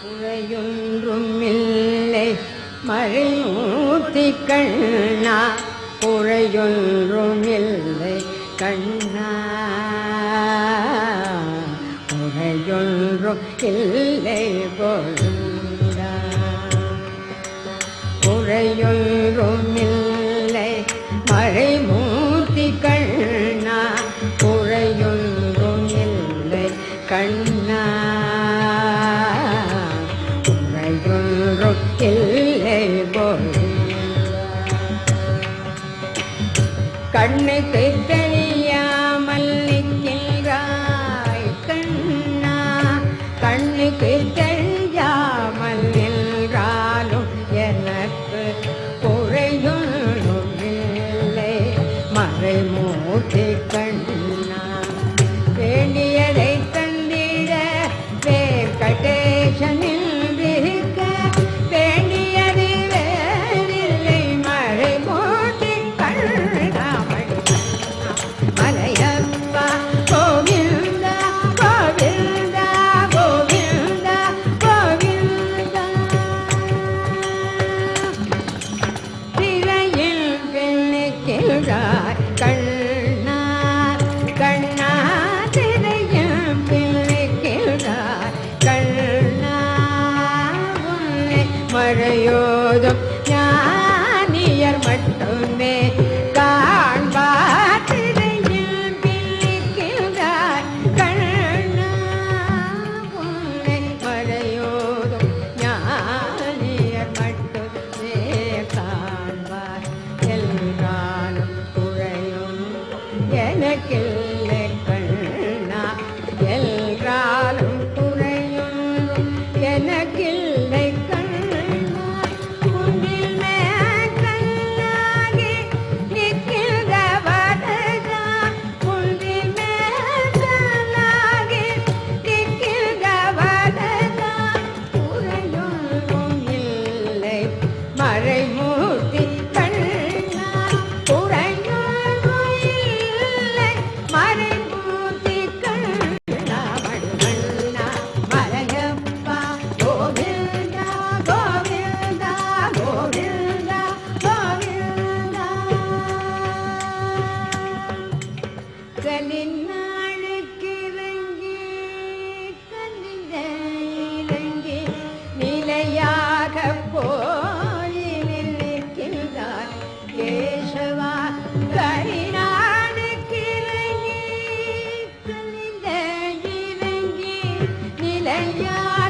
குறையொன்றும் இல்லை மறைமூர்த்தி கண்ணா, குறையொன்றும் இல்லை கண்ணா, குறையொன்றும் இல்லை கோவிந்தா, குறையொன்றும் இல்லை மறைமூர்த்தி கண்ணா, குறையொன்றும் இல்லை கண்ணா, குறையொன்றும் இல்லை கோவிந்தா. கண்ணுக்கு தெரியாமல் நிற்கின்றாய் கண்ணா, கண்ணுக்கு தெரியாமல் நின்றாலும் எனக்கு குறையொன்றும் இல்லை மறைமூர்த்தி கண்ணா. வேண்டியதை தந்திட வெங்கடேசனில் இருக்க, வேண்டியது வேறில்லை மறைமூர்த்தி கண்ணா. மலையப்பா கோவிந்தா கோவிந்தா கோவிந்தா கோவிந்தா. திரையில் பின்னிக்கின்றாய் கண்ணா, கண்ணா திரையில் பின்னிக்கின்றாய் கண்ணா. உன்னை மறையோதும் ஞானியர் மட்டுமே காண்பார். திரையில் பின்னிக்கின்றாய் கண்ணா, உன்னை மறையோதும் ஞானியர் மட்டுமே காண்பார். எல்லாரும் குறையும் எனக்கில்லை கண்ணா, எல்லாரும் குறையும் எனக்கில்லை கண்ணா. குன்றில் மேற்கல்லாகி நிற்கின்ற வரதா, குன்றில் மேற்கல்லாகி நிற்கின்ற வரதா. குறையொன்றும் இல்லை மறைமூர்த்தி கண்ணா, குறையொன்றும் இல்லை மறைமூர்த்தி கண்ணா. மண்ணா மலையப்பா கோவிந்தா கோவிந்தா கோவிந்தா கோவிந்தா. கலிநாளுக்கு இறங்கி கலிந்த இறங்கி நிலையாக கோயிலில் நிற்கின்றார் கேசவா. கலிநாளுக்கு இறங்கி கலிந்த இறங்கி நிலையாக